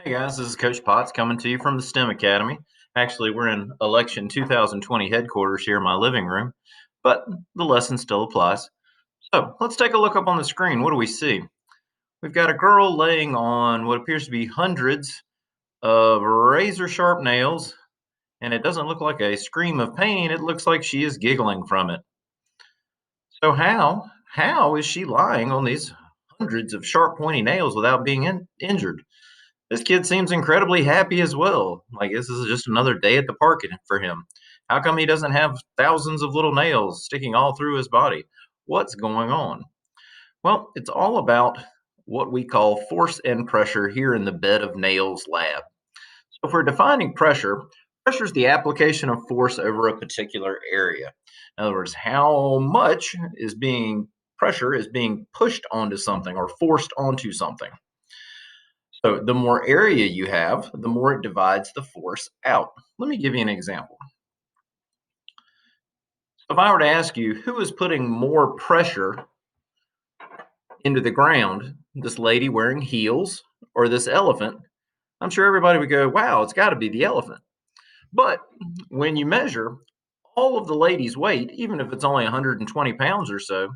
Hey guys, this is Coach Potts coming to you from the STEM Academy. Actually, we're in election 2020 headquarters here in my living room, but the lesson still applies. So let's take a look up on the screen. What do we see? We've got a girl laying on what appears to be hundreds of razor sharp nails, and it doesn't look like a scream of pain. It looks like she is giggling from it. So how is she lying on these hundreds of sharp pointy nails without being injured? This kid seems incredibly happy as well. Like this is just another day at the park for him. How come he doesn't have thousands of little nails sticking all through his body? What's going on? Well, it's all about what we call force and pressure here in the Bed of Nails lab. So, for defining pressure, pressure is the application of force over a particular area. In other words, how much is being pressure is being pushed onto something or forced onto something. So the more area you have, the more it divides the force out. Let me give you an example. If I were to ask you who is putting more pressure into the ground, this lady wearing heels or this elephant, I'm sure everybody would go, wow, it's got to be the elephant. But when you measure all of the lady's weight, even if it's only 120 pounds or so,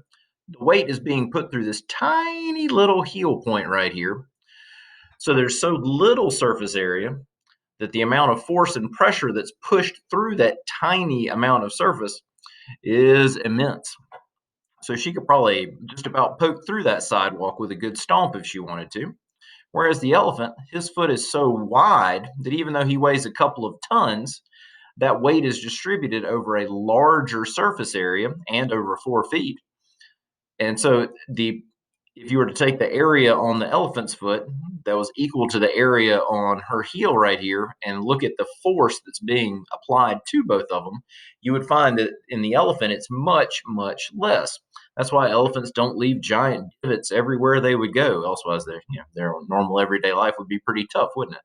the weight is being put through this tiny little heel point right here. So there's so little surface area that the amount of force and pressure that's pushed through that tiny amount of surface is immense. So she could probably just about poke through that sidewalk with a good stomp if she wanted to. Whereas the elephant, his foot is so wide that even though he weighs a couple of tons, that weight is distributed over a larger surface area and over 4 feet. And so the if you were to take the area on the elephant's foot that was equal to the area on her heel right here and look at the force that's being applied to both of them, you would find that in the elephant it's much, much less. That's why elephants don't leave giant divots everywhere they would go. Elsewise, their normal everyday life would be pretty tough, wouldn't it?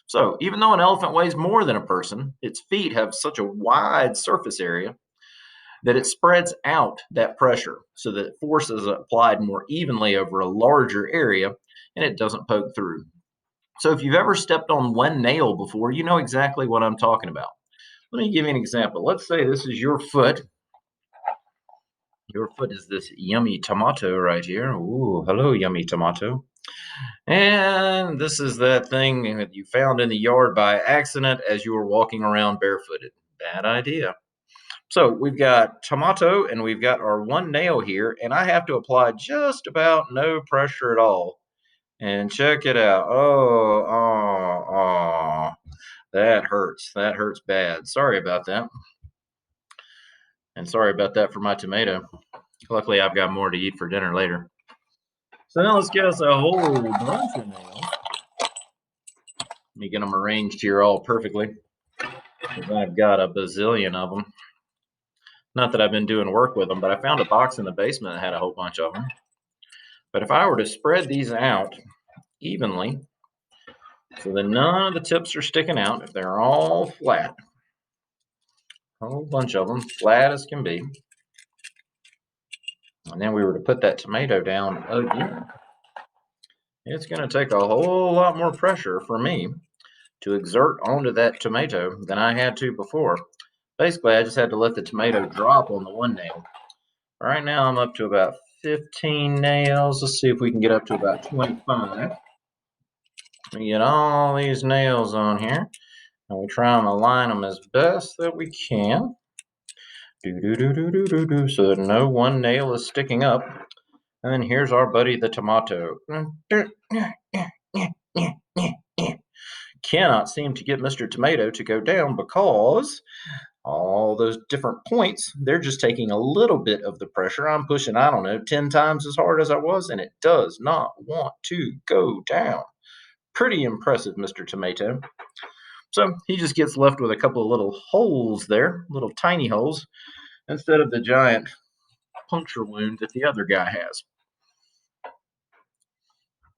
So, even though an elephant weighs more than a person, its feet have such a wide surface area that it spreads out that pressure so that force is applied more evenly over a larger area and it doesn't poke through. So if you've ever stepped on one nail before, you know exactly what I'm talking about. Let me give you an example. Let's say this is your foot. Your foot is this yummy tomato right here. Ooh, hello, yummy tomato. And this is that thing that you found in the yard by accident as you were walking around barefooted. Bad idea. So we've got tomato and we've got our one nail here, and I have to apply just about no pressure at all. And check it out. Oh, that hurts. That hurts bad. Sorry about that. And sorry about that for my tomato. Luckily, I've got more to eat for dinner later. So now let's get us a whole bunch of nails. Let me get them arranged here all perfectly. I've got a bazillion of them. Not that I've been doing work with them, but I found a box in the basement that had a whole bunch of them. But if I were to spread these out evenly, so that none of the tips are sticking out, if they're all flat, a whole bunch of them, flat as can be, and then we were to put that tomato down again, it's going to take a whole lot more pressure for me to exert onto that tomato than I had to before. Basically, I just had to let the tomato drop on the one nail. Right now, I'm up to about 15 nails. Let's see if we can get up to about 25. We get all these nails on here, and we try and align them as best that we can. So that no one nail is sticking up. And then here's our buddy the tomato. Cannot seem to get Mr. Tomato to go down because all those different points, they're just taking a little bit of the pressure. I'm pushing, I don't know, 10 times as hard as I was, and it does not want to go down. Pretty impressive, Mr. Tomato. So he just gets left with a couple of little holes there, little tiny holes, instead of the giant puncture wound that the other guy has.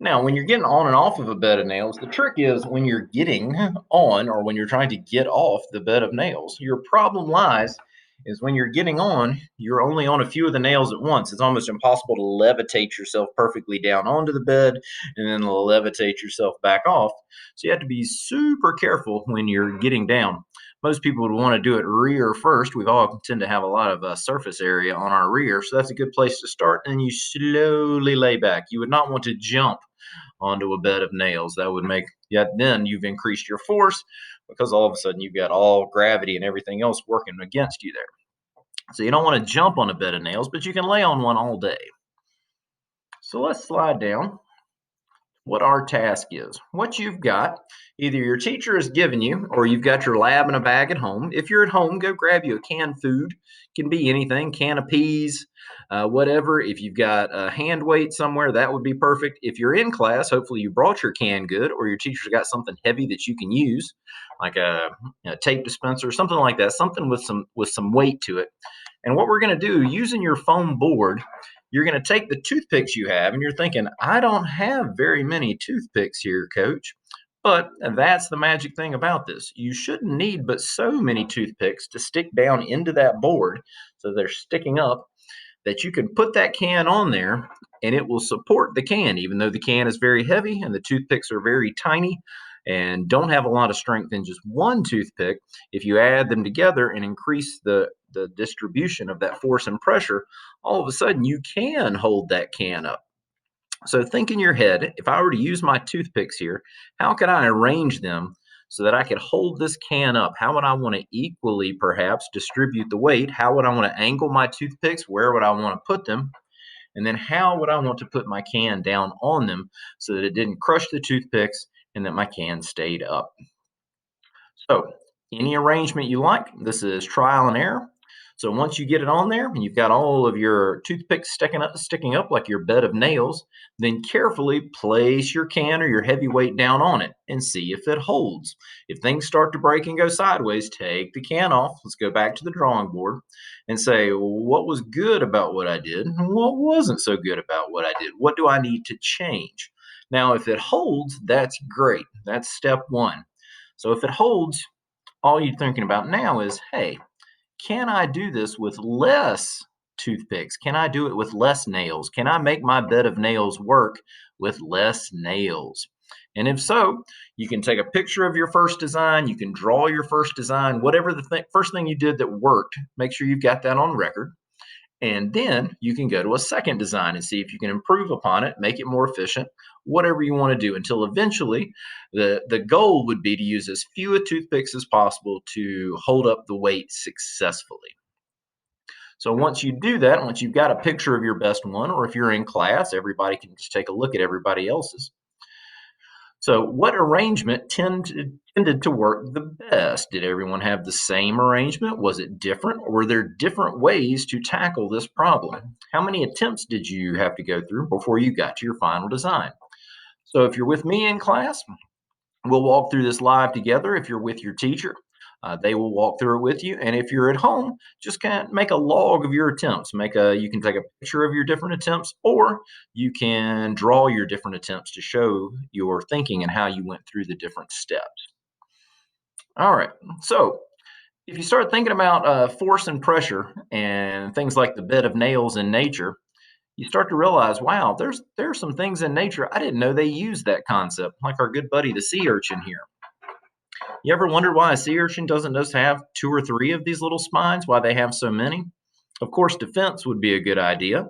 Now, when you're getting on and off of a bed of nails, the trick is when you're getting on or when you're trying to get off the bed of nails, your problem lies is when you're getting on, you're only on a few of the nails at once. It's almost impossible to levitate yourself perfectly down onto the bed and then levitate yourself back off. So you have to be super careful when you're getting down. Most people would want to do it rear first. We all tend to have a lot of surface area on our rear, so that's a good place to start. And you slowly lay back. You would not want to jump onto a bed of nails. That would make, yet then you've increased your force because all of a sudden you've got all gravity and everything else working against you there. So you don't want to jump on a bed of nails, but you can lay on one all day. So let's slide down what our task is. What you've got, either your teacher has given you or you've got your lab in a bag at home. If you're at home, go grab you a canned food. Can be anything, can of peas, whatever. If you've got a hand weight somewhere, that would be perfect. If you're in class, hopefully you brought your canned good or your teacher's got something heavy that you can use, like a tape dispenser, something like that, something with some weight to it. And what we're going to do using your foam board, you're going to take the toothpicks you have, and you're thinking, I don't have very many toothpicks here, coach. But that's the magic thing about this. You shouldn't need but so many toothpicks to stick down into that board so they're sticking up that you can put that can on there and it will support the can, even though the can is very heavy and the toothpicks are very tiny and don't have a lot of strength in just one toothpick. If you add them together and increase the distribution of that force and pressure, all of a sudden you can hold that can up. So think in your head, if I were to use my toothpicks here, how can I arrange them so that I could hold this can up? How would I want to equally perhaps distribute the weight? How would I want to angle my toothpicks? Where would I want to put them? And then how would I want to put my can down on them so that it didn't crush the toothpicks and that my can stayed up? So, any arrangement you like, this is trial and error. So once you get it on there and you've got all of your toothpicks sticking up like your bed of nails, then carefully place your can or your heavyweight down on it and see if it holds. If things start to break and go sideways, take the can off. Let's go back to the drawing board and say, what was good about what I did? And what wasn't so good about what I did? What do I need to change? Now, if it holds, that's great. That's step one. So if it holds, all you're thinking about now is, hey, can I do this with less toothpicks? Can I do it with less nails? Can I make my bed of nails work with less nails? And if so, you can take a picture of your first design, you can draw your first design, whatever the first thing you did that worked, make sure you've got that on record. And then you can go to a second design and see if you can improve upon it, make it more efficient, whatever you want to do, until eventually the goal would be to use as few toothpicks as possible to hold up the weight successfully. So once you do that, once you've got a picture of your best one, or if you're in class, everybody can just take a look at everybody else's. So, what arrangement tended to work the best? Did everyone have the same arrangement? Was it different? Or were there different ways to tackle this problem? How many attempts did you have to go through before you got to your final design? So, if you're with me in class, we'll walk through this live together. If you're with your teacher, they will walk through it with you. And if you're at home, just kind of make a log of your attempts. You can take a picture of your different attempts, or you can draw your different attempts to show your thinking and how you went through the different steps. All right. So if you start thinking about force and pressure and things like the bed of nails in nature, you start to realize, wow, there's some things in nature I didn't know they used that concept, like our good buddy the sea urchin here. You ever wonder why a sea urchin doesn't just have two or three of these little spines, why they have so many? Of course, defense would be a good idea,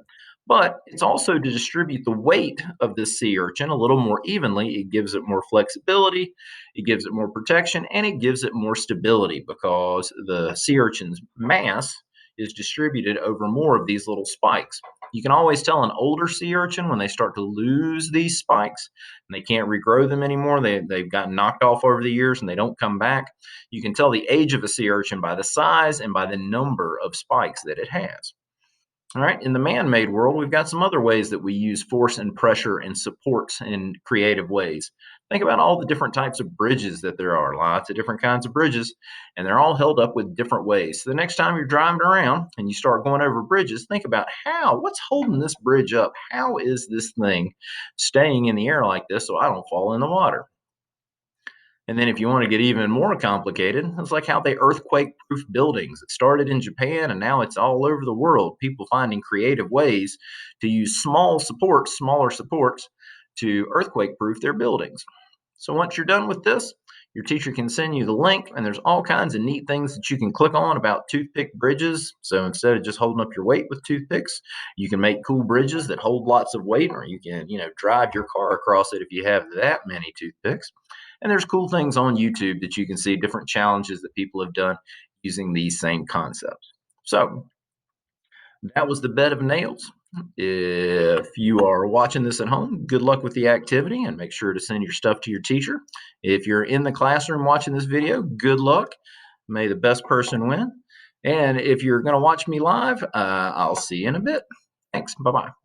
but it's also to distribute the weight of this sea urchin a little more evenly. It gives it more flexibility, it gives it more protection, and it gives it more stability because the sea urchin's mass is distributed over more of these little spikes. You can always tell an older sea urchin when they start to lose these spikes and they can't regrow them anymore. They've gotten knocked off over the years and they don't come back. You can tell the age of a sea urchin by the size and by the number of spikes that it has. All right. In the man made world, we've got some other ways that we use force and pressure and supports in creative ways. Think about all the different types of bridges that there are, lots of different kinds of bridges, and they're all held up with different ways. So the next time you're driving around and you start going over bridges, think about what's holding this bridge up? How is this thing staying in the air like this so I don't fall in the water? And then if you want to get even more complicated, it's like how they earthquake-proof buildings. It started in Japan and now it's all over the world. People finding creative ways to use smaller supports to earthquake-proof their buildings. So once you're done with this, your teacher can send you the link, and there's all kinds of neat things that you can click on about toothpick bridges. So instead of just holding up your weight with toothpicks, you can make cool bridges that hold lots of weight, or you can, drive your car across it if you have that many toothpicks. And there's cool things on YouTube that you can see, different challenges that people have done using these same concepts. So that was the bed of nails. If you are watching this at home, good luck with the activity and make sure to send your stuff to your teacher. If you're in the classroom watching this video, good luck. May the best person win. And if you're going to watch me live, I'll see you in a bit. Thanks. Bye bye.